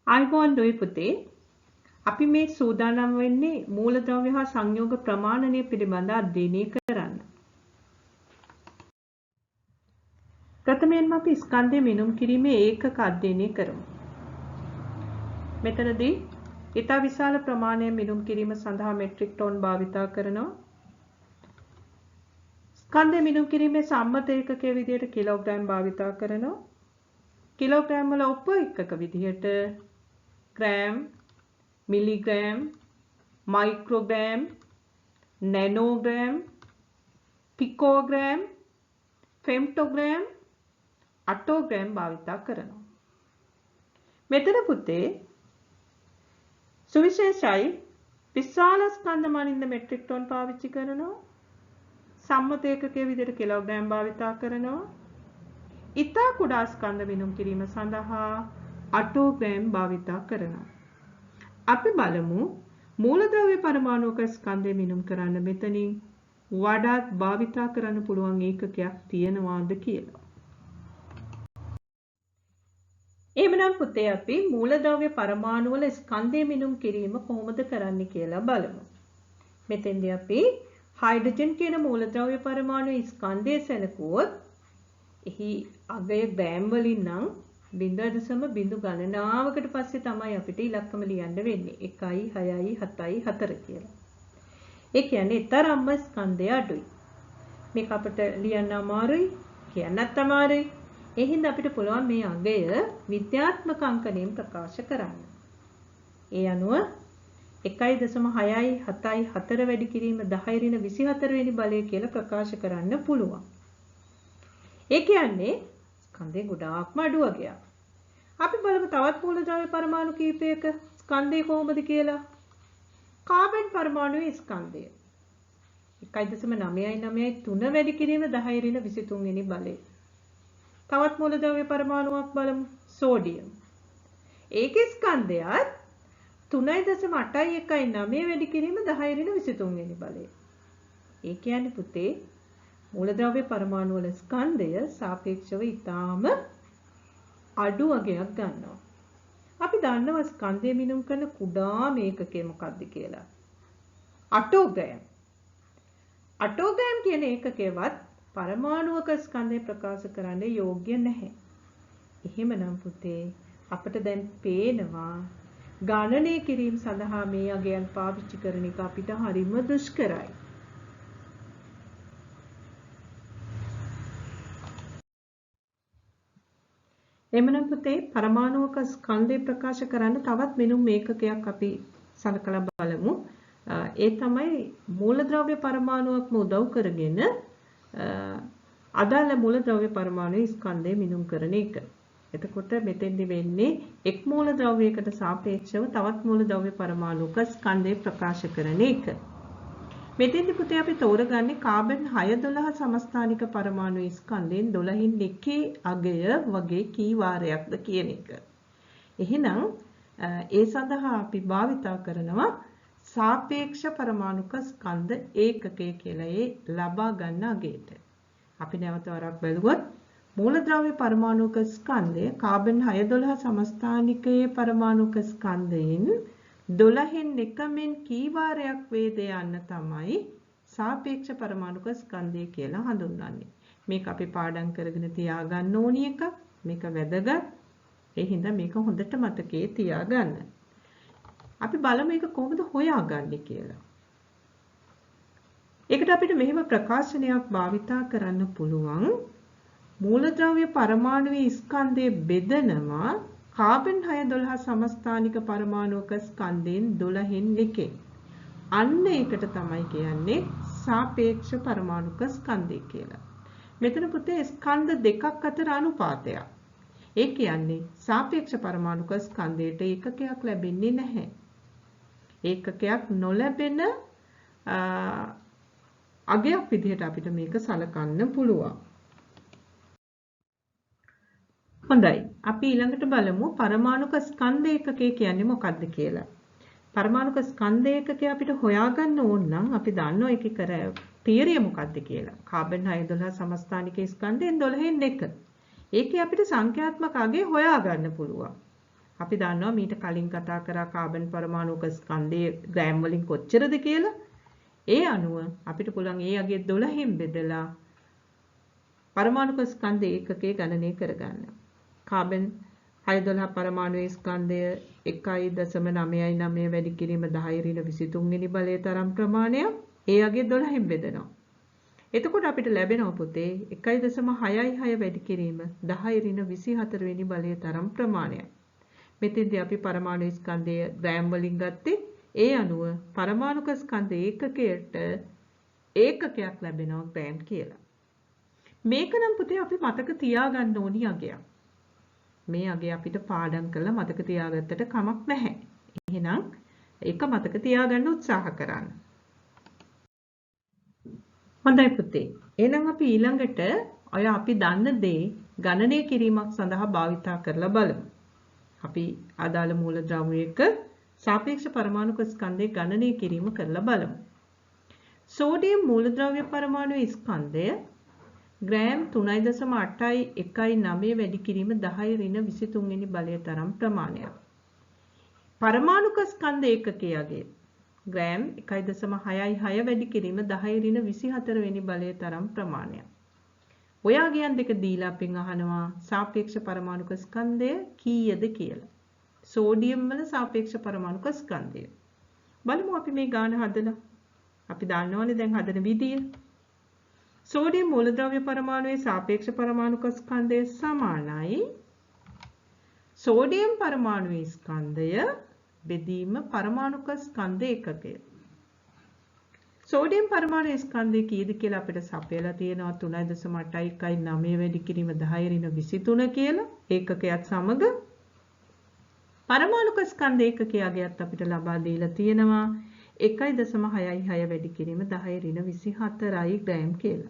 ආයිබෝන් දොයි පුතේ අපි මේ සූදානම් වෙන්නේ මූලද්‍රව්‍ය හා සංයෝග ප්‍රමාණනය පිළිබඳ අධ්‍යයනය කරන්න. ප්‍රථමයෙන්ම අපි ස්කන්ධය මිනුම් කිරීමේ ඒකක අධ්‍යයනය කරමු. මෙතනදී ඉතා විශාල ප්‍රමාණයක් මිනුම් කිරීම සඳහා මෙට්‍රික් ටෝන් භාවිතා කරනවා. ස්කන්ධය මිනුම් කිරීමේ සම්මත ඒකකයේ විදිහට කිලෝග්‍රෑම් භාවිතා කරනවා. කිලෝග්‍රෑම් වල උප එකක විදිහට ग्राम, मिलीग्राम, माइक्रोग्राम, नैनोग्राम, पिकोग्राम, फेम्टोग्राम, अटोग्राम භාවිතා කරනවා. මෙතන පුතේ සුවිශේෂයි විශාල ස්කන්ධ මනින්න මෙට්‍රික් ටෝන් පාවිච්චි කරනවා. සම්මත ඒකකයේ විදිහට කිලෝග්‍රෑම් භාවිතා කරනවා. ඉතා කුඩා ස්කන්ධ මිනුම් කිරීම සඳහා අටෝග්‍රෑම් භාවිතා කරනවා. අපි බලමු මූලද්‍රව්‍ය පරමාණුක ස්කන්ධය මිනුම් කරන්න මෙතනින් වඩාත් භාවිතා කරන්න පුළුවන් ඒකකයක් තියෙනවාද කියලා. එහෙමනම් පුතේ අපි මූලද්‍රව්‍ය පරමාණු වල ස්කන්ධය මිනුම් කිරීම කොහොමද කරන්න කියලා බලමු. මෙතෙන්දී අපි හයිඩ්‍රජන් කියන මූලද්‍රව්‍ය පරමාණුවේ ස්කන්ධය සැලකුවොත් එහි අගය ග්‍රෑම් වලින් නම් 0.0 ගණනාවකට පස්සේ තමයි අපිට ඉලක්කම ලියන්න වෙන්නේ 1යි 6යි 7යි 4 කියලා. ඒ කියන්නේ තරම්ම ස්කන්ධය අඩුයි. මේක අපිට ලියන්න අමාරුයි, කියන්නත් අමාරුයි. ඒ හින්දා අපිට පුළුවන් මේ අගය විද්‍යාත්මක අංකණයෙන් ප්‍රකාශ කරන්න. ඒ අනුව 1.6යි 7යි 4 වැඩි කිරීම 10 ඍණ 24 වෙනි බලය කියලා ප්‍රකාශ කරන්න පුළුවන්. ඒ කියන්නේ ස්කන්ධේ ගොඩාක්ම අඩු වගයක්. අපි බලමු තවත් මූලද්‍රව්‍ය පරමාණු කීපයක ස්කන්ධය කොහොමද කියලා. කාබන් පරමාණුවේ ස්කන්ධය 1.993 වැඩි කිරීම 10 ඍණ 23 වෙනි බලය. තවත් මූලද්‍රව්‍ය පරමාණුවක් බලමු සෝඩියම්. ඒකේ ස්කන්ධයත් 3.819 වැඩි කිරීම 10 ඍණ 23 වෙනි බලය. ඒ කියන්නේ පුතේ මූලද්‍රව්‍ය පරමාණු වල ස්කන්ධය සාපේක්ෂව ඉතාම අඩු වගයක් ගන්නවා. අපි දන්නවා ස්කන්ධය මිනුම් කරන කුඩාම ඒකකය මොකක්ද කියලා. අටෝග්‍රෑම්. අටෝග්‍රෑම් කියන ඒකකයවත් පරමාණුක ස්කන්ධය ප්‍රකාශ කරන්න යෝග්‍ය නැහැ. එහෙමනම් පුතේ අපිට දැන් පේනවා ගණනය කිරීම සඳහා මේ අගයන් පාවිච්චි කරන එක අපිට හරිම දුෂ්කරයි. එමනම් පුතේ පරමාණුක ස්කන්ධය ප්‍රකාශ කරන්න තවත් මිනුම් ඒකකයක් අපි සලකලා බලමු. ඒ තමයි මූලද්‍රව්‍ය පරමාණුවක්ම උදව් කරගෙන අදාළ මූලද්‍රව්‍ය පරමාණුවේ ස්කන්ධය මිනුම් කරන එක. එතකොට මෙතෙන්දි වෙන්නේ එක් මූලද්‍රව්‍යයකට සාපේක්ෂව තවත් මූලද්‍රව්‍ය පරමාණුක ස්කන්ධය ප්‍රකාශ කරන එක. මෙතෙන්දි පුතේ අපි තෝරගන්නේ කාබන් 612 සමස්ථානික පරමාණු ස්කන්ධයෙන් 12න් එකේ අගය වගේ කී වාරයක්ද කියන එක. එහෙනම් ඒ සඳහා අපි භාවිතා කරනවා සාපේක්ෂ පරමාණුක ස්කන්ධ ඒකකය කියලා ඒ ලබා ගන්න අගයට. අපි නැවත වරක් බලුවොත් මූලද්‍රව්‍ය පරමාණුක ස්කන්ධය කාබන් 612 සමස්ථානිකයේ පරමාණුක ස්කන්ධයෙන් 12න් එකමින් කී වාරයක් වේද යන්න තමයි සාපේක්ෂ පරමාණුක ස්කන්ධය කියලා හඳුන්වන්නේ. මේක අපි පාඩම් කරගෙන තියාගන්න ඕනි එකක්. මේක වැදගත්. ඒ හින්දා මේක හොඳට මතකයේ තියාගන්න. අපි බලමු මේක කොහොමද හොයාගන්නේ කියලා. ඒකට අපිට මෙහෙම ප්‍රකාශනයක් භාවිතා කරන්න පුළුවන්. මූලද්‍රව්‍ය පරමාණුවේ ස්කන්ධය බෙදනවා කාබන් 612 සමස්ථානික පරමාණුක ස්කන්ධයෙන් 12න් එකෙන්. අන්න ඒකට තමයි කියන්නේ සාපේක්ෂ පරමාණුක ස්කන්ධය කියලා. මෙතන පුතේ ස්කන්ධ දෙකක් අතර අනුපාතයක්. ඒ කියන්නේ සාපේක්ෂ පරමාණුක ස්කන්ධයට ඒකකයක් ලැබෙන්නේ නැහැ. ඒකකයක් නොලැබෙන අගයක් විදිහට අපිට මේක සලකන්න පුළුවන්. හොඳයි. අපි ඊළඟට බලමු පරමාණුක ස්කන්ධ ඒකකය කියන්නේ මොකක්ද කියලා. පරමාණුක ස්කන්ධ ඒකකය අපිට හොයාගන්න ඕන නම් අපි දන්නවා ඒකේ කර තීරිය මොකක්ද කියලා. කාබන් 612 සමස්ථානික ස්කන්ධයෙන් 12න් එක. ඒකේ අපිට සංඛ්‍යාත්මක අගය හොයාගන්න පුළුවන්. අපි දන්නවා මීට කලින් කතා කරා කාබන් පරමාණුක ස්කන්ධයේ ග්‍රෑම් වලින් කොච්චරද කියලා. ඒ අනුව අපිට පුළුවන් ඒ අගේ 12න් බෙදලා පරමාණුක ස්කන්ධ ඒකකයේ ගණනය කරගන්න. කාබන් 612 පරමාණුයේ ස්කන්ධය 1.999 වැඩි කිරීම 10 ඍණ 23 වෙනි බලයේ තරම් ප්‍රමාණයක් ඒ අගේ 12න් බෙදනවා. එතකොට අපිට ලැබෙනවා පුතේ 1.66 වැඩි කිරීම 10 ඍණ 24 වෙනි බලයේ තරම් ප්‍රමාණයක්. මෙතෙන්දී අපි පරමාණු ස්කන්ධය ග්‍රෑම් වලින් ගත්තේ ඒ අනුව පරමාණුක ස්කන්ධ ඒකකයට ඒකකයක් ලැබෙනවා ග්‍රෑම් කියලා. මේක නම් පුතේ අපි මතක තියාගන්න ඕනි අගයක්. මේ අගය අපිට පාඩම් කරලා මතක තියාගත්තට කමක් නැහැ. එහෙනම් ඒක මතක තියාගන්න උත්සාහ කරන්න. හොඳයි පුතේ. එහෙනම් අපි ඊළඟට ඔය අපි දන්න දේ ගණනය කිරීමක් සඳහා භාවිතා කරලා බලමු. අපි අදාළ මූලද්‍රව්‍යයක සාපේක්ෂ පරමාණුක ස්කන්ධයේ ගණනය කිරීම කරලා බලමු. සෝඩියම් මූලද්‍රව්‍ය පරමාණුවේ ස්කන්ධය ග්‍රෑම් 3.819 වැඩි කිරීම 10 ඍණ 23 වෙනි බලය තරම් ප්‍රමාණයක්. පරමාණුක ස්කන්ධ ඒකකයගේ ග්‍රෑම් 1.66 වැඩි කිරීම 10 ඍණ 24 වෙනි බලය තරම් ප්‍රමාණයක්. ඔයාගෙන් දෙක දීලා අපෙන් අහනවා සාපේක්ෂ පරමාණුක ස්කන්ධය කීයද කියලා. සෝඩියම් වල සාපේක්ෂ පරමාණුක ස්කන්ධය. බලමු අපි මේ ගාන හදලා. අපි දන්නවනේ දැන් හදන විදිය. සෝඩියම් මූලද්‍රව්‍ය පරමාණුවේ සාපේක්ෂ පරමාණුක ස්කන්ධය සමානයි සෝඩියම් පරමාණුවේ ස්කන්ධය බෙදීම පරමාණුක ස්කන්ධ ඒකකය. සෝඩියම් පරමාණු ස්කන්ධය කීයද කියලා අපිට සපයලා තියෙනවා 3.819 වැඩි කිරීම 10 ඍණ 23 කියලා ඒකකයක් සමග පරමාණුක ස්කන්ධ ඒකකයගේත් අපිට ලබා දීලා තියෙනවා 1.66 වැඩි කිරීම 10 ඍණ 24යි ග්‍රෑම් කියලා.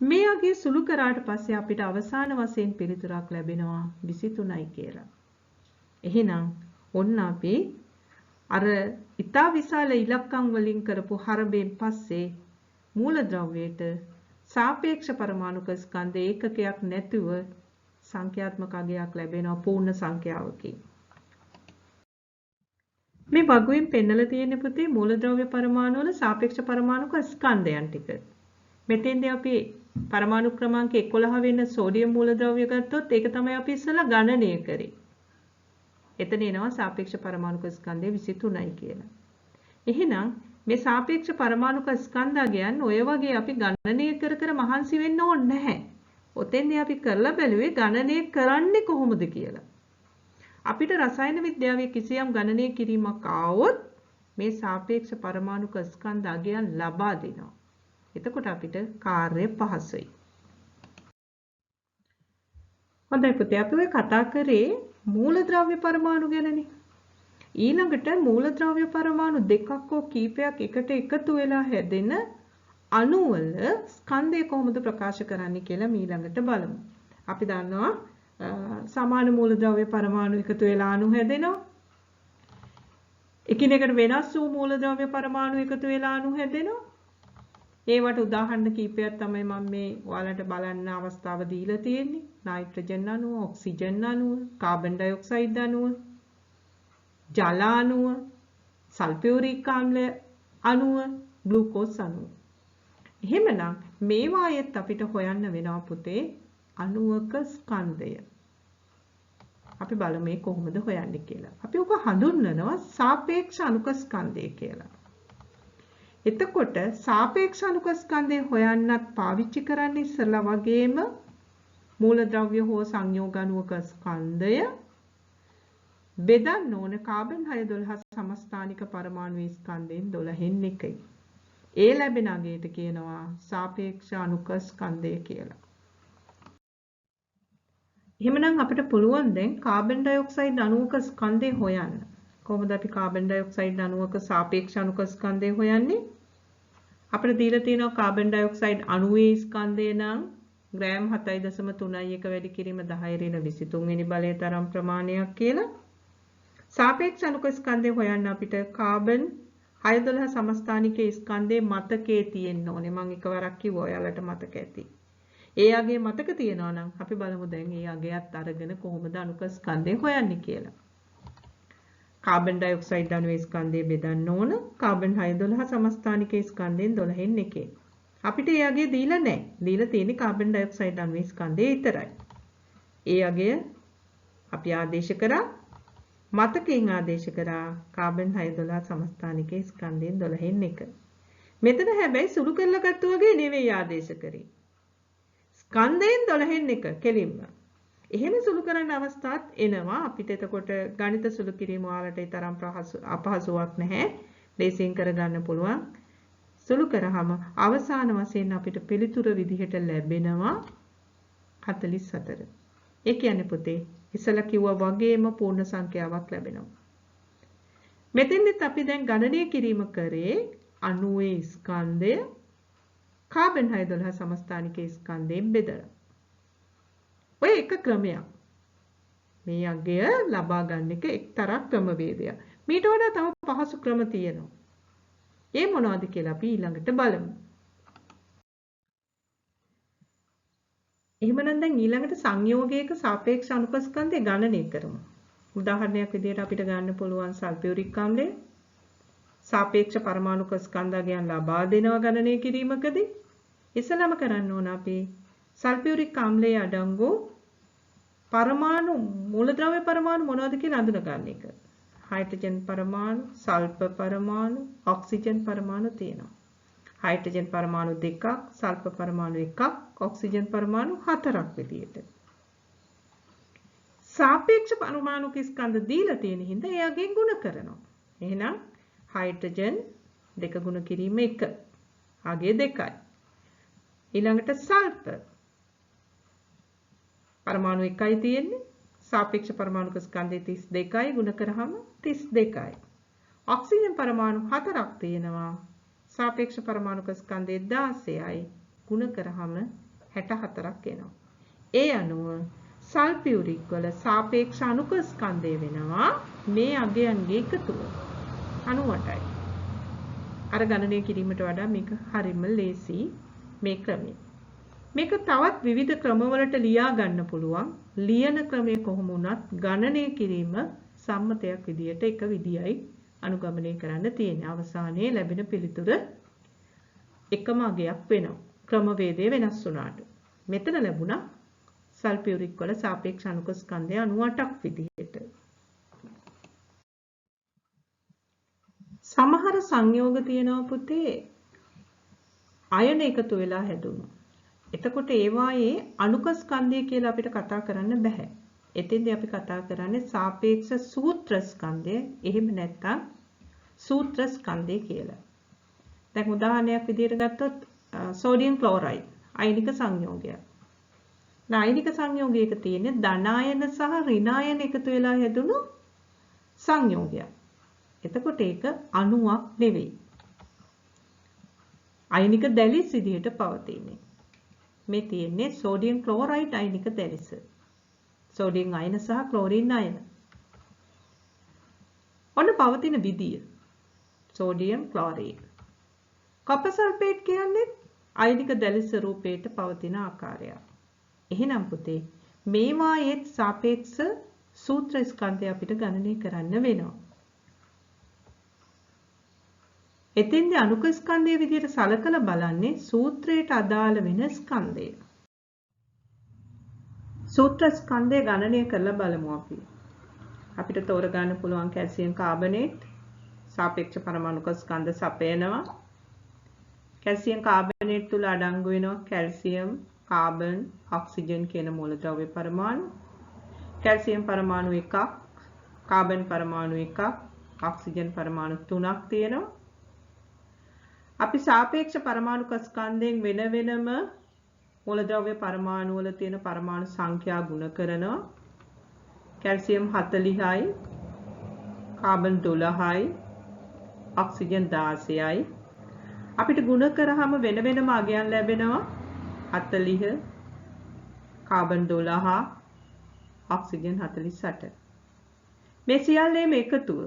මේ අගේ සුළු කරාට පස්සේ අපිට අවසාන වශයෙන් පිළිතුරක් ලැබෙනවා 23යි කියලා. එහෙනම් ඔන්න අපි අර ඉතා විශාල ඉලක්කම් වලින් කරපු හරබෙන් පස්සේ මූලද්‍රව්‍යයට සාපේක්ෂ පරමාණුක ස්කන්ධ ඒකකයක් නැතුව සංඛ්‍යාත්මක අගයක් ලැබෙනවා පූර්ණ සංඛ්‍යාවකින්. මේ වගුවෙන් පෙන්නලා තියෙන පුතේ මූලද්‍රව්‍ය පරමාණු වල සාපේක්ෂ පරමාණුක ස්කන්ධයන් ටික. මෙතෙන්දී අපි පරමාණු ක්‍රමාංක 11 වෙන සෝඩියම් මූලද්‍රව්‍ය ගත්තොත් ඒක තමයි අපි ඉස්සෙල්ලා ගණනය කරේ. එතන එනවා සාපේක්ෂ පරමාණුක ස්කන්ධය 23යි කියලා. එහෙනම් මේ සාපේක්ෂ පරමාණුක ස්කන්ධයන් ඔය වගේ අපි ගණනය කර කර මහන්සි වෙන්න ඕනේ නැහැ. ඔතෙන්දී අපි කරලා බැලුවේ ගණනය කරන්නේ කොහොමද කියලා. අපිට රසායන විද්‍යාවේ කිසියම් ගණනය කිරීමක් ආවොත් මේ සාපේක්ෂ පරමාණුක ස්කන්ධ අගයන් ලබා දෙනවා. එතකොට අපිට කාර්යය පහසුයි. හොඳයි පුතේ අපි ඔය කතා කරේ මූලද්‍රව්‍ය පරමාණු ගැනනේ. ඊළඟට මූලද්‍රව්‍ය පරමාණු දෙකක් හෝ කීපයක් එකට එකතු වෙලා හැදෙන අණු වල ස්කන්ධය කොහොමද ප්‍රකාශ කරන්නේ කියලා ඊළඟට බලමු. අපි දන්නවා සමාන මූලද්‍රව්‍ය පරමාණු එකතු වෙලා අණු හැදෙනවා. එකිනෙකට වෙනස් වූ මූලද්‍රව්‍ය පරමාණු එකතු වෙලා අණු හැදෙනවා. ඒවට උදාහරණ කීපයක් තමයි මම මේ ඔයාලට බලන්න අවස්ථාව දීලා තියෙන්නේ. නයිට්‍රජන් අණුව, ඔක්සිජන් අණුව, කාබන් ඩයොක්සයිඩ් අණුව, ජල අණුව, සල්ෆියුරික් ආම්ල අණුව, ග්ලූකෝස් අණුව. එහෙමනම් මේවායෙත් අපිට හොයන්න වෙනවා පුතේ අණුවක ස්කන්ධය. අපි බලමු මේ කොහොමද හොයන්නේ කියලා. අපි ඔක හඳුන්වනවා සාපේක්ෂ අණුක ස්කන්ධය කියලා. එතකොට සාපේක්ෂ අණුක ස්කන්ධය හොයන්නත් පාවිච්චි කරන්නේ ඉස්සලා වගේම මූලද්‍රව්‍ය හෝ සංයෝග අණුවක ස්කන්ධය බෙදන්න ඕන කාබන් 612 සමස්ථානික පරමාණු ස්කන්ධයෙන් 12න් එකයි. ඒ ලැබෙන අගයට කියනවා සාපේක්ෂ අණුක ස්කන්ධය කියලා. එහෙමනම් අපිට පුළුවන් දැන් කාබන් ඩයොක්සයිඩ් අණුවක ස්කන්ධය හොයන්න. කොහොමද අපි කාබන් ඩයොක්සයිඩ් අණුවක සාපේක්ෂ අණුක ස්කන්ධය හොයන්නේ? අපිට දීලා තියෙනවා කාබන් ඩයොක්සයිඩ් අණුවේ ස්කන්ධය නම් ග්‍රෑම් 7.31 වැඩි කිරීම 10 ඍණ 23 වෙනි බලය තරම් ප්‍රමාණයක් කියලා. සාපේක්ෂ අණුක ස්කන්ධය හොයන්න අපිට කාබන් 612 සමස්ථානිකයේ ස්කන්ධයේ මතකයේ තියෙන්න ඕනේ. මම එකවරක් කිව්වා ඔයාලට මතක ඇති. ඒ අගේ මතක තියනවා නම් අපි බලමු දැන් ඒ අගයත් අරගෙන කොහොමද අණුක ස්කන්ධය හොයන්නේ කියලා. කාබන් ඩයොක්සයිඩ් අණුවේ ස්කන්ධය බෙදන්න ඕන කාබන් 612 සමස්ථානික ස්කන්ධයෙන් 12න් එකේ. අපිට ඒ අගය දීලා නැහැ. දීලා තියෙන්නේ කාබන් ඩයොක්සයිඩ් අණුවේ ස්කන්ධය විතරයි. ඒ අගය අපි ආදේශ කරා මතකයෙන් ආදේශ කරා කාබන් 612 සමස්ථානික ස්කන්ධයෙන් 12න් එක. මෙතන හැබැයි සුළු කරලා ගත්ත වගේ නෙවෙයි ආදේශ කරේ. ස්කන්ධයෙන් 12න් එක කෙලින්ම. එහෙම සුළු කරන්න අවස්ථාවක් එනවා. අපිට එතකොට ගණිත සුළු කිරීම වලට ඒ තරම් අපහසුාවක් නැහැ. ලේසියෙන් කරගන්න පුළුවන්. සුළු කරාම අවසාන වශයෙන් අපිට පිළිතුර විදිහට ලැබෙනවා 44. ඒ කියන්නේ පුතේ ඉස්සලා කිව්වා වගේම පූර්ණ සංඛ්‍යාවක් ලැබෙනවා. මෙතෙන්දිත් අපි දැන් ගණනය කිරීම කරේ අණුවේ ස්කන්ධය කාබන් 612 සමස්ථානික ස්කන්ධයෙන් බෙදලා. ඔය එක ක්‍රමයක්. මේ අගය ලබා ගන්න එක එක්තරා ක්‍රමවේදයක්. මීට වඩා තව පහසු ක්‍රම තියෙනවා. ඒ මොනවද කියලා අපි ඊළඟට බලමු. එහෙමනම් දැන් ඊළඟට සංයෝගයක සාපේක්ෂ අනුපස්කන්ධය ගණනය කරමු. උදාහරණයක් විදිහට අපිට ගන්න පුළුවන් සල්ෆියුරික් ආම්ලය සාපේක්ෂ පරමාණුක ස්කන්ධයන් ලබා දෙනවා ගණනය කිරීමකදී ඉස්සලම කරන්න ඕන අපි සල්ෆියුරික් ආම්ලයේ අඩංගු පරමාණු මූලද්‍රව්‍ය පරමාණු මොනවද කියලා අඳුන ගන්න එක. හයිඩ්‍රජන් පරමාණු, සල්ෆර් පරමාණු, ඔක්සිජන් පරමාණු තියෙනවා. හයිඩ්‍රජන් පරමාණු 2ක්, සල්ෆර් පරමාණු 1ක්, ඔක්සිජන් පරමාණු 4ක් විදියට. සාපේක්ෂ පරමාණුක ස්කන්ධ දීලා තියෙන හින්දා එයාගෙන් ගුණ කරනවා. එහෙනම් හයිඩ්‍රජන් 2 ගුණ කිරීම 1. අගේ 2යි. ඊළඟට සල්ෆර් පරමාණු 1යි තියෙන්නේ. සාපේක්ෂ පරමාණුක ස්කන්ධය 32යි ගුණ කරාම 32යි. ඔක්සිජන් පරමාණු 4ක් තියෙනවා. සාපේක්ෂ පරමාණුක ස්කන්ධය 16යි ගුණ කරාම 64ක් එනවා. ඒ අනුව සල්ෆියුරික් වල සාපේක්ෂ අණුක ස්කන්ධය වෙනවා මේ අගයන්ගේ එකතුව 98යි. අර ගණනය කිරීමට වඩා මේක හරිම ලේසි මේ ක්‍රමය. මේක තවත් විවිධ ක්‍රමවලට ලියා ගන්න පුළුවන්. ලියන ක්‍රමය කොහොම වුණත් ගණනය කිරීම සම්මතයක් විදියට එක විදියයි අනුගමනය කරන්න තියෙන්නේ. අවසානයේ ලැබෙන පිළිතුර එකම අගයක් වෙනවා. ක්‍රමවේදය වෙනස් වුණාට. මෙතන ලැබුණා සල්ෆියුරික් වල සාපේක්ෂ අණුක ස්කන්ධය 98ක් විදියට. සමහර සංයෝග තියෙනවා පුතේ අයන එකතු වෙලා හැදුණා. එතකොට ඒවායේ අණුක ස්කන්ධය කියලා අපිට කතා කරන්න බෑ. එතෙන්දී අපි කතා කරන්නේ සාපේක්ෂ සූත්‍ර ස්කන්ධය. එහෙම නැත්නම් සූත්‍ර ස්කන්ධය කියලා. දැන් උදාහරණයක් විදිහට ගත්තොත් සෝඩියම් ක්ලෝරයිඩ් අයනික සංයෝගයක්. අයනික සංයෝගයක තියෙන්නේ ධනායන සහ ඍණායන එකතු වෙලා හැදුණු සංයෝගයක්. එතකොට ඒක අණුවක් නෙවෙයි. අයනික දැලිස් විදිහට පවතින්නේ. මේ තියෙන්නේ සෝඩියම් ක්ලෝරයිඩ් අයනික දැලිස. සෝඩියම් අයන සහ ක්ලෝරින් අයන. ඔන්න පවතින විදිය. සෝඩියම් ක්ලෝරේට්. කොපර් සල්ෆේට් කියන්නේ අයනික දැලිස් රූපයට පවතින ආකාරය. එහෙනම් පුතේ මේවායේ සාපේක්ෂ සූත්‍ර ස්කන්ධය අපිට ගණනය කරන්න වෙනවා. එතෙන්දී අණුක ස්කන්ධය විදිහට සලකලා බලන්නේ සූත්‍රයට අදාළ වෙන ස්කන්ධය. සූත්‍ර ස්කන්ධය ගණනය කරලා බලමු අපි. අපිට තෝරගන්න පුළුවන් කැල්සියම් කාබනේට් සාපේක්ෂ පරමාණුක ස්කන්ධ සපයනවා. කැල්සියම් කාබනේට් තුල අඩංගු වෙනවා කැල්සියම්, කාබන්, ඔක්සිජන් කියන මූලද්‍රව්‍ය පරමාණු. කැල්සියම් පරමාණු 1ක්, කාබන් පරමාණු 1ක්, ඔක්සිජන් පරමාණු 3ක් තියෙනවා. අපි සාපේක්ෂ පරමාණුක ස්කන්ධයෙන් වෙන වෙනම මූලද්‍රව්‍ය පරමාණු වල තියෙන පරමාණු සංඛ්‍යා ගුණ කරනවා. කැල්සියම් 40යි, කාබන් 12යි, ඔක්සිජන් 16යි. අපිට ගුණ කරාම වෙන වෙනම අගයන් ලැබෙනවා 40, කාබන් 12, ඔක්සිජන් 48. මේ සියල්ලේම එකතුව.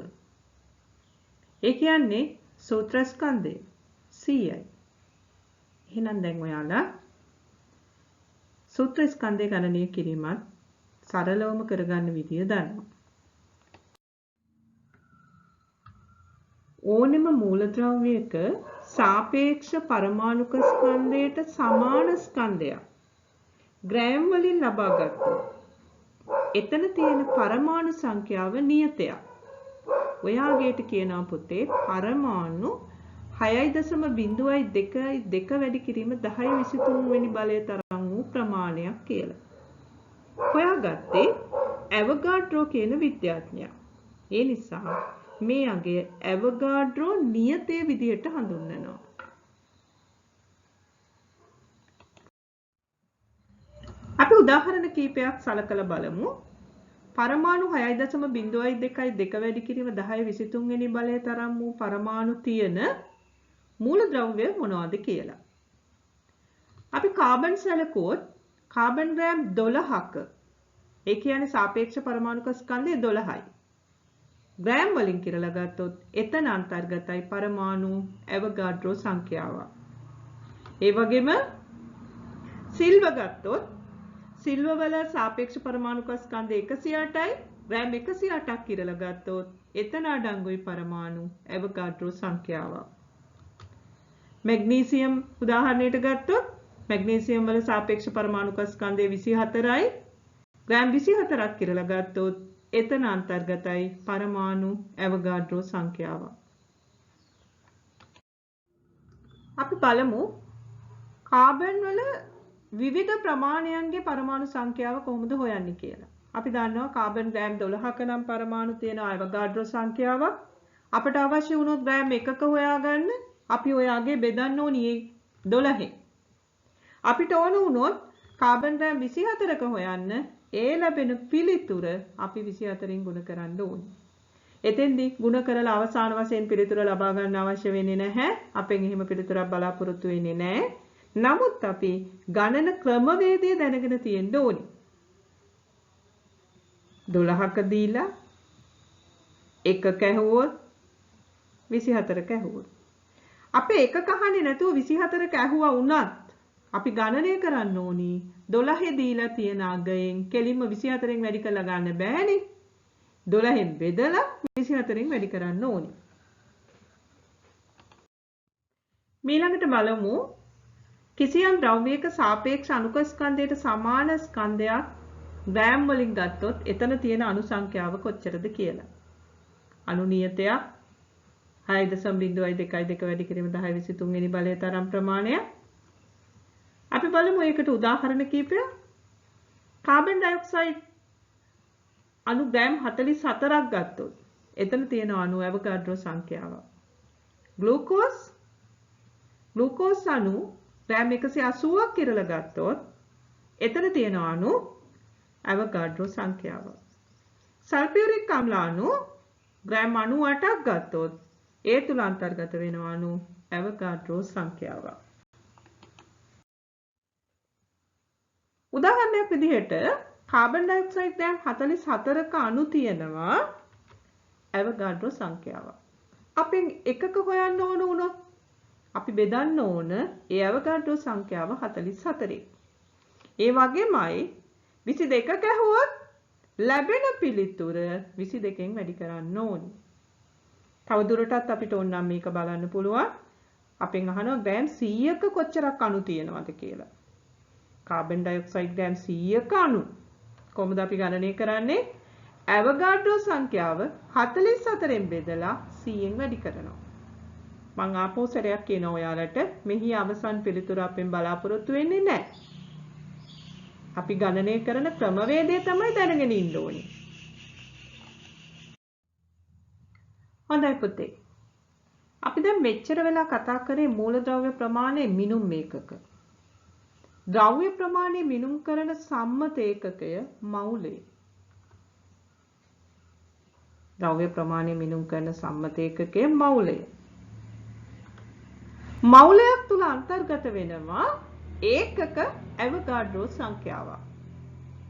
ඒ කියන්නේ සූත්‍ර ස්කන්ධය 100යි. එහෙනම් දැන් ඔයාලා සූත්‍ර ස්කන්ධය ගණනය කිරීමත් සරලවම කරගන්න විදිය දන්නවා. ඕනෙම මූලද්‍රව්‍යයක සාපේක්ෂ පරමාණුක ස්කන්ධයට සමාන ස්කන්ධයක් ග්‍රෑම් වලින් ලබා ගත්තොත් එතන තියෙන පරමාණු සංඛ්‍යාව නියතයක්. ඔයාගේට කියනවා පුතේ පරමාණු 6.02 වැඩි කිරීම 1023 වෙනි බලය තරම් වූ ප්‍රමාණයක් කියලා. හොයාගත්තේ ඇවගාඩ්‍රෝ කියන විද්‍යාඥයා. ඒ නිසා මේ අගය ඇවගාඩ්‍රෝ නියතයේ විදිහට හඳුන්වනවා. අපි උදාහරණ කීපයක් සලකලා බලමු. පරමාණු 6.02 වැඩි කිරීම 1023 වෙනි බලය තරම් වූ පරමාණු තියෙන මූලද්‍රව්‍ය මොනවද කියලා. අපි කාබන් සැලකුවොත් කාබන් ග්‍රෑම් 12ක ඒ කියන්නේ සාපේක්ෂ පරමාණුක ස්කන්ධය 12යි. ග්‍රෑම් වලින් කියලා ගත්තොත් එතන අන්තර්ගතයි පරමාණු ඇවගාඩ්‍රෝ සංඛ්‍යාව. ඒ වගේම සිල්ව ගත්තොත් සිල්ව වල සාපේක්ෂ පරමාණුක ස්කන්ධය 108යි ග්‍රෑම් 108ක් කියලා ගත්තොත් එතන අඩංගුයි පරමාණු ඇවගාඩ්‍රෝ සංඛ්‍යාව. මැග්නීසියම් උදාහරණයට ගත්තොත් මැග්නීසියම් වල සාපේක්ෂ පරමාණුක ස්කන්ධය 24යි ග්‍රෑම් 24ක් කියලා ගත්තොත් එතන අන්තර්ගතයි පරමාණු ඇවගාඩ්‍රෝ සංඛ්‍යාව. අපි බලමු කාබන් වල විවිධ ප්‍රමාණයන්ගේ පරමාණු සංඛ්‍යාව කොහොමද හොයන්නේ කියලා. අපි දන්නවා කාබන් ග්‍රෑම් 12ක නම් පරමාණු තියෙන ඇවගාඩ්‍රෝ සංඛ්‍යාවක්. අපට අවශ්‍ය වුණොත් ග්‍රෑම් 1ක හොයාගන්න අපි ඔයාගේ බෙදන්න ඕනේ 12. අපිට ඕන වුණොත් කාබන් ග්‍රෑම් 24ක හොයන්න ඒ ලැබෙන පිළිතුර අපි 24න් ගුණ කරන්න ඕනේ. එතෙන්දී ගුණ කරලා අවසාන වශයෙන් පිළිතුර ලබා ගන්න අවශ්‍ය වෙන්නේ නැහැ. අපෙන් එහෙම පිළිතුරක් බලාපොරොත්තු වෙන්නේ නැහැ. නමුත් අපි ගණන ක්‍රමවේදය දැනගෙන තියෙන්න ඕනේ. 12ක දීලා 1ක ඇහුවොත් 24ක ඇහුවොත් අපේ එකක අහන්නේ නැතුව 24ක ඇහුවා වුණත් අපි ගණනය කරන්න ඕනි 12 දීලා තියෙන අගයෙන් කෙලින්ම 24න් වැඩි කරලා ගන්න බෑනේ. 12න් බෙදලා 24න් වැඩි කරන්න ඕනි. ඊළඟට බලමු කිසියම් ද්‍රව්‍යයක සාපේක්ෂ අණුක ස්කන්ධයට සමාන ස්කන්ධයක් ග්‍රෑම් වලින් ගත්තොත් එතන තියෙන අණු සංඛ්‍යාව කොච්චරද කියලා. අණු නියතයක් 6.02 වැඩි කිරීම 1023 වෙනි බලය තරම් ප්‍රමාණයක්. අපි බලමු ඒකට උදාහරණ කීපයක්. කාබන් ඩයොක්සයිඩ් අණු ග්‍රෑම් 44ක් ගත්තොත් එතන තියෙන අණු ඇවගාඩ්‍රෝ සංඛ්‍යාව. ග්ලූකෝස් අණු ග්‍රෑම් 180ක් කියලා ගත්තොත් එතන තියෙන අණු ඇවගාඩ්‍රෝ සංඛ්‍යාව. සල්ෆියුරික් අම්ල අණු ග්‍රෑම් 98ක් ගත්තොත් ඒ තුල අන්තර්ගත වෙනවා අණු ඇවගාඩ්‍රෝ සංඛ්‍යාව. උදාහරණයක් විදිහට කාබන් ඩයොක්සයිඩ් ග්‍රෑම් 44ක අණු තියෙනවා ඇවගාඩ්‍රෝ සංඛ්‍යාව. අපෙන් එකක හොයන්න ඕන වුණොත් අපි බෙදන්න ඕන ඒ ඇවගාඩ්‍රෝ සංඛ්‍යාව 44. ඒ වගේමයි 22ක ඇහුවොත් ලැබෙන පිළිතුර 22න් වැඩි කරන්න ඕනි. තව දුරටත් අපිට ඕන නම් මේක බලන්න පුළුවන්. අපෙන් අහනවා ග්‍රෑම් 100ක කොච්චරක් අණු තියෙනවද කියලා. කාබන් ඩයොක්සයිඩ් ග්‍රෑම් 100ක අණු කොහොමද අපි ගණනය කරන්නේ? ඇවගාඩ්‍රෝ සංඛ්‍යාව 44න් බෙදලා 100න් වැඩි කරනවා. මම ආපහු සැරයක් කියනවා ඔයාලට මෙහි අවසන් පිළිතුර අපෙන් බලාපොරොත්තු වෙන්නේ නැහැ. අපි ගණනය කරන ක්‍රමවේදය තමයි දැනගෙන ඉන්න ඕනේ. හොඳයි පුතේ. අපි දැන් මෙච්චර වෙලා කතා කරේ මූලද්‍රව්‍ය ප්‍රමාණය මිනුම් ඒකක. ද්‍රව්‍ය ප්‍රමාණය මිනුම් කරන සම්මත ඒකකය මවුලය. ද්‍රව්‍ය ප්‍රමාණය මිනුම් කරන සම්මත ඒකකය මවුලය. මවුලයක් තුල අන්තර්ගත වෙනවා ඒකක ඇවගාඩ්‍රෝ සංඛ්‍යාවක්.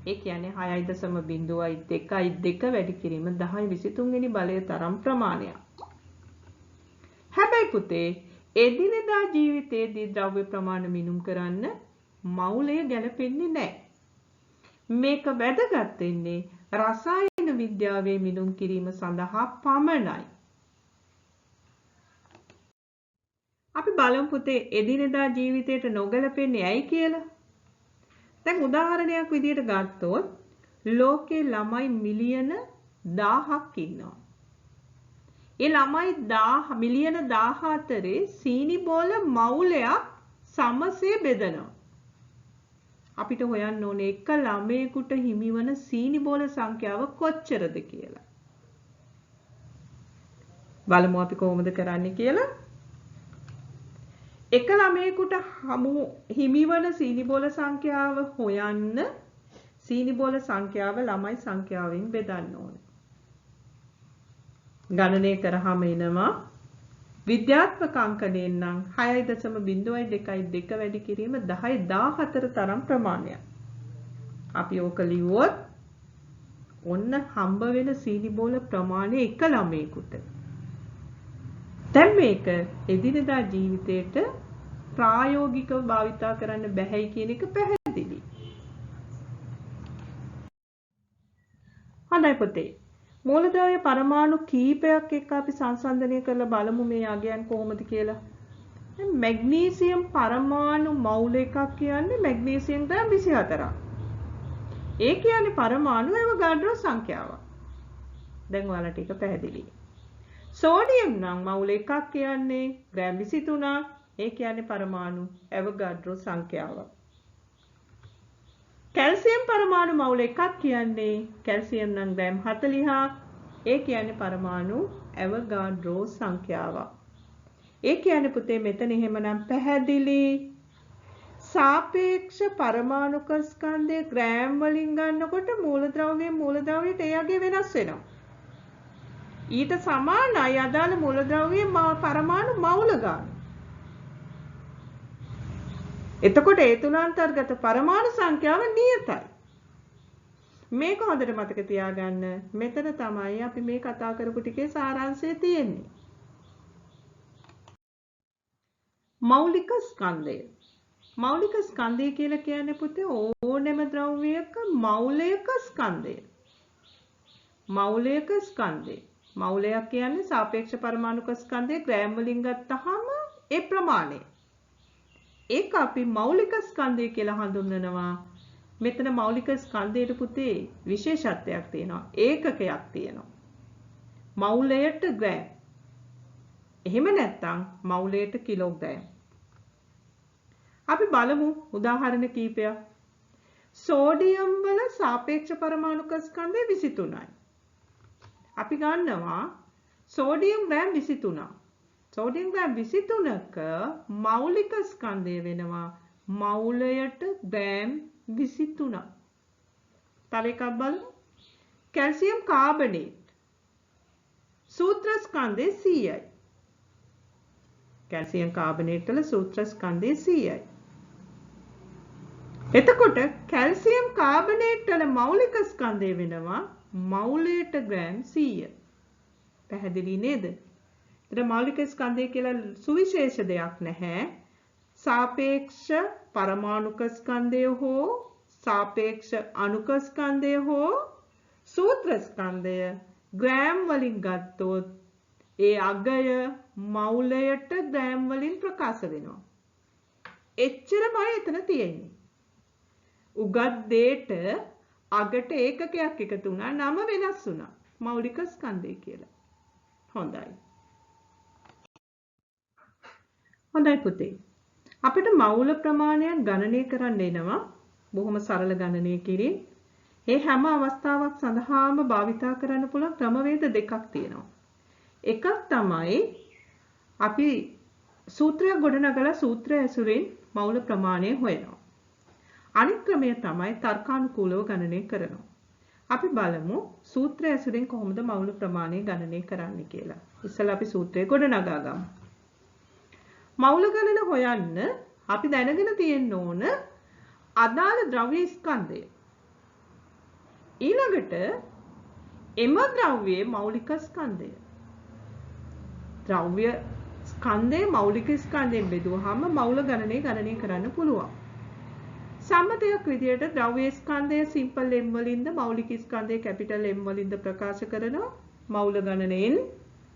ඒ කියන්නේ 6.02 වැඩි කිරීම 1023 වෙනි බලය තරම් ප්‍රමාණයක්. හැබැයි පුතේ එදිනෙදා ජීවිතයේදී ද්‍රව්‍ය ප්‍රමාණ මිනුම් කරන්න මවුලය ගැලපෙන්නේ නැහැ. මේක වැදගත් වෙන්නේ රසායන විද්‍යාවේ මිනුම් කිරීම සඳහා පමණයි. අපි බලමු පුතේ එදිනෙදා ජීවිතයට නොගැලපෙන්නේ ඇයි කියලා. දැන් උදාහරණයක් විදිහට ගත්තොත් ලෝකේ ළමයි මිලියන 1000ක් ඉන්නවා. ඒ ළමයි 1000 මිලියන 1000 අතරේ සීනි බෝල මවුලයක් සමසේ බෙදනවා. අපිට හොයන්න ඕනේ එක ළමයෙකුට හිමිවන සීනි බෝල සංඛ්‍යාව කොච්චරද කියලා. බලමු අපි කොහොමද කරන්නේ කියලා. එක ළමයෙකුට හිමිවන සීනි බෝල සංඛ්‍යාව හොයන්න සීනි බෝල සංඛ්‍යාව ළමයි සංඛ්‍යාවෙන් බෙදන්න ඕනේ. ගණනය කරාම එනවා විද්‍යාත්මක අංකණයෙන් නම් 6.02 වැඩි කිරීම 1014 තරම් ප්‍රමාණයක්. අපි ඕක ලිව්වොත් ඔන්න හම්බ වෙන සීනි බෝල ප්‍රමාණය එක ළමයෙකුට. දැන් මේක එදිනෙදා ජීවිතේට ප්‍රායෝගිකව භාවිතා කරන්න බැහැයි කියන එක පැහැදිලි. හොඳයි පුතේ. මූලද්‍රව්‍ය පරමාණු කීපයක් එක්ක අපි සංසන්දනය කරලා බලමු මේ අගයන් කොහොමද කියලා. දැන් මැග්නීසියම් පරමාණු මවුල එකක් කියන්නේ මැග්නීසියම් ග්‍රෑම් 24ක්. ඒ කියන්නේ පරමාණු ඇවෝගාඩ්‍රෝ සංඛ්‍යාවක්. දැන් ඔයාලට ඒක පැහැදිලි. සෝඩියම් නම් මවුල එකක් කියන්නේ ග්‍රෑම් 23ක්. ඒ කියන්නේ පරමාණු ඇවෝගාඩ්‍රෝ සංඛ්‍යාවක්. කැල්සියම් පරමාණු මවුල එකක් කියන්නේ කැල්සියම් නම් ග්‍රෑම් 40ක්. ඒ කියන්නේ පරමාණු ඇවෝගාඩ්‍රෝ සංඛ්‍යාවක්. ඒ කියන්නේ පුතේ මෙතන එහෙමනම් පැහැදිලි සාපේක්ෂ පරමාණුක ස්කන්ධය ග්‍රෑම් වලින් ගන්නකොට මූලද්‍රව්‍යයට ඒ අගේ වෙනස් වෙනවා. ඊට සමානයි අදාළ මූලද්‍රව්‍යයේ පරමාණු මවුල ගන්න. එතකොට ඒ තුන අන්තර්ගත පරමාණු සංඛ්‍යාව නියතයි. මේක හොඳට මතක තියාගන්න. මෙතන තමයි අපි මේ කතා කරපු ටිකේ සාරාංශය තියෙන්නේ. මෞලික ස්කන්ධය. මෞලික ස්කන්ධය කියලා කියන්නේ පුතේ ඕනෑම ද්‍රව්‍යයක මෞලයක ස්කන්ධය. මෞලයක ස්කන්ධය. මෞලයක් කියන්නේ සාපේක්ෂ පරමාණුක ස්කන්ධය ග්‍රෑම් වලින් ගත්තාම ඒ ප්‍රමාණය. ඒක අපි මෞලික ස්කන්ධය කියලා හඳුන්වනවා. මෙතන මෞලික ස්කන්ධයට පුතේ විශේෂත්වයක් තියෙනවා. ඒකකයක් තියෙනවා. මෞලයට ග්‍රෑම්. එහෙම නැත්නම් මෞලයට කිලෝග්‍රෑම්. අපි බලමු උදාහරණ කීපයක්. සෝඩියම් වල සාපේක්ෂ පරමාණුක ස්කන්ධය 23යි. අපි ගන්නවා සෝඩියම් ග්‍රෑම් 23ක්. සෝඩියම් ග්‍රෑම් 23ක මෞලික ස්කන්ධය වෙනවා මෞලයට ග්‍රෑම් 23ක්. තව එකක් බලමු. කැල්සියම් කාබනේට් සූත්‍ර ස්කන්ධය 100යි. කැල්සියම් කාබනේට් වල සූත්‍ර ස්කන්ධය 100යි. එතකොට කැල්සියම් කාබනේට් වල මෞලික ස්කන්ධය වෙනවා මෞලයට ග්‍රෑම් 100. පැහැදිලි නේද? ඒතර මෞලික ස්කන්ධය කියලා සුවිශේෂ දෙයක් නැහැ. සාපේක්ෂ පරමාණුක ස්කන්ධය හෝ සාපේක්ෂ අණුක ස්කන්ධය හෝ සූත්‍ර ස්කන්ධය ග්‍රෑම් වලින් ගත්තොත් ඒ අගය මෞලයට ග්‍රෑම් වලින් ප්‍රකාශ වෙනවා. එච්චරමයි එතන තියෙන්නේ. උගත් දෙයට අගට ඒකකයක් එකතු වුණා නම වෙනස් වුණා. මෞලික ස්කන්ධය කියලා. හොඳයි. හොඳයි පුතේ. අපිට මවුල ප්‍රමාණයක් ගණනය කරන්න එනවා. බොහොම සරල ගණනය කිරීම. මේ හැම අවස්ථාවක් සඳහාම භාවිතා කරන්න පුළුවන් ක්‍රමවේද දෙකක් තියෙනවා. එකක් තමයි අපි සූත්‍රයක් ගොඩනගලා සූත්‍රය ඇසුරෙන් මවුල ප්‍රමාණය හොයනවා. අනිත් ක්‍රමය තමයි තර්කානුකූලව ගණනය කරනවා. අපි බලමු සූත්‍රය ඇසුරෙන් කොහොමද මවුල ප්‍රමාණය ගණනය කරන්නේ කියලා. ඉස්සෙල්ලා අපි සූත්‍රය ගොඩනගා ගමු. මවුල ගණන හොයන්න අපි දැනගෙන තියෙන්න ඕන අදාළ ද්‍රව්‍ය ස්කන්ධය. ඊළඟට එම ද්‍රව්‍යයේ මෞලික ස්කන්ධය. ද්‍රව්‍ය ස්කන්ධයේ මෞලික ස්කන්ධයෙන් බෙදුවාම මවුල ගණනය කරන්න පුළුවන්. සම්මතයක් විදියට ද්‍රව්‍ය ස්කන්ධය සිම්පල් m වලින්ද මෞලික ස්කන්ධය කැපිටල් M වලින්ද ප්‍රකාශ කරනවා මවුල ගණනයෙන්.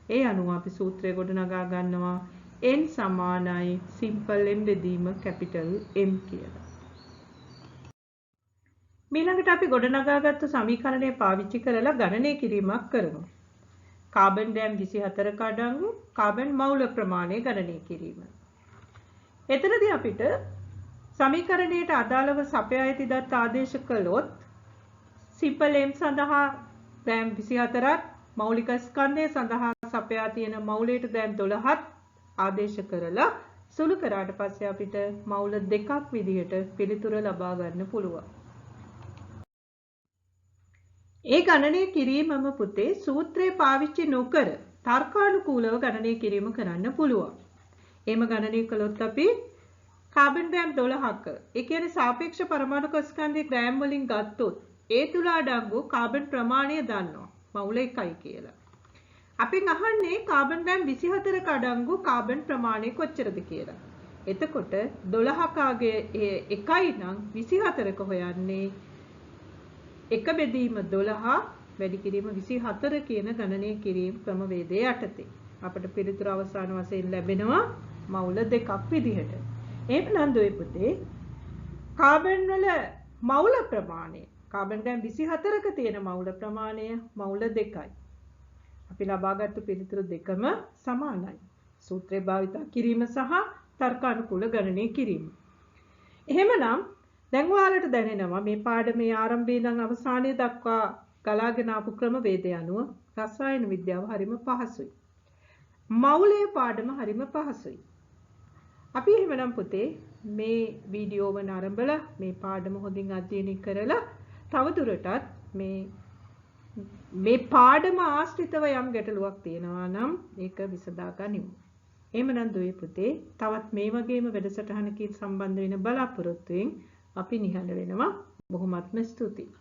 ඒ අනුව අපි සූත්‍රය ගොඩනගා ගන්නවා. n සමානයි simple m බෙදීම capital M කියලා. ඊළඟට අපි ගොඩනගාගත්තු සමීකරණය පාවිච්චි කරලා ගණනය කිරීමක් කරමු. කාබන් දැම් 24ක අඩංගු කාබන් මවුල ප්‍රමාණය ගණනය කිරීම. එතනදී අපිට සමීකරණයට අදාළව සපයා ඇති දත් ආදේශ කළොත් simple m සඳහා දැම් 24ක් මෞලික ස්කන්ධය සඳහා සපයා තියෙන මවුලයට දැම් 12ක් ආදේශ කරලා සුළු කරාට පස්සේ අපිට මවුල දෙකක් විදිහට පිළිතුර ලබා ගන්න පුළුවන්. ඒ ගණනය කිරීමම පුතේ සූත්‍රය පාවිච්චි නොකර තර්කානුකූලව ගණනය කිරීම කරන්න පුළුවන්. එහෙම ගණනය කළොත් අපි කාබන් ග්‍රෑම් 12ක ඒ කියන්නේ සාපේක්ෂ පරමාණු ස්කන්ධයේ ග්‍රෑම් වලින් ගත්තොත් ඒ තුල අඩංගු කාබන් ප්‍රමාණය දන්නවා මවුල 1යි කියලා. අපෙන් අහන්නේ කාබන් ග්‍රෑම් 24ක අඩංගු කාබන් ප්‍රමාණය කොච්චරද කියලා. එතකොට 12කගේ 1යි නම් 24ක හොයන්නේ 1 බෙදීම 12 වැඩි කිරීම 24 කියන ගණනය කිරීම ක්‍රමවේදයේ යටතේ අපිට පිළිතුර අවසාන වශයෙන් ලැබෙනවා මවුල දෙකක් විදිහට. එහෙනම් දුවේ පුතේ කාබන් වල මවුල ප්‍රමාණය කාබන් ග්‍රෑම් 24ක තියෙන මවුල ප්‍රමාණය මවුල 2යි. අපි ලබාගත්තු පිළිතුරු දෙකම සමානයි. සූත්‍රය භාවිත කිරීම සහ තර්කානුකූල ගණනය කිරීම. එහෙමනම් දැන් ඔයාලට දැනෙනවා මේ පාඩමේ ආරම්භයේ ඉඳන් අවසානය දක්වා ගලාගෙන ආපු ක්‍රමවේදය අනුව රසායන විද්‍යාව හරිම පහසුයි. මවුලයේ පාඩම හරිම පහසුයි. අපි එහෙමනම් පුතේ මේ වීඩියෝව නරඹලා මේ පාඩම හොඳින් අධ්‍යයනය කරලා තවදුරටත් මේ පාඩම ආශ්‍රිතව යම් ගැටලුවක් තියෙනවා නම් ඒක විසඳා ගනිමු. එහෙමනම් දුවේ පුතේ තවත් මේ වගේම වැඩසටහනකින් සම්බන්ධ වෙන බලාපොරොත්තුෙන් අපි නිහඬ වෙනවා. බොහොමත්ම ස්තුතියි.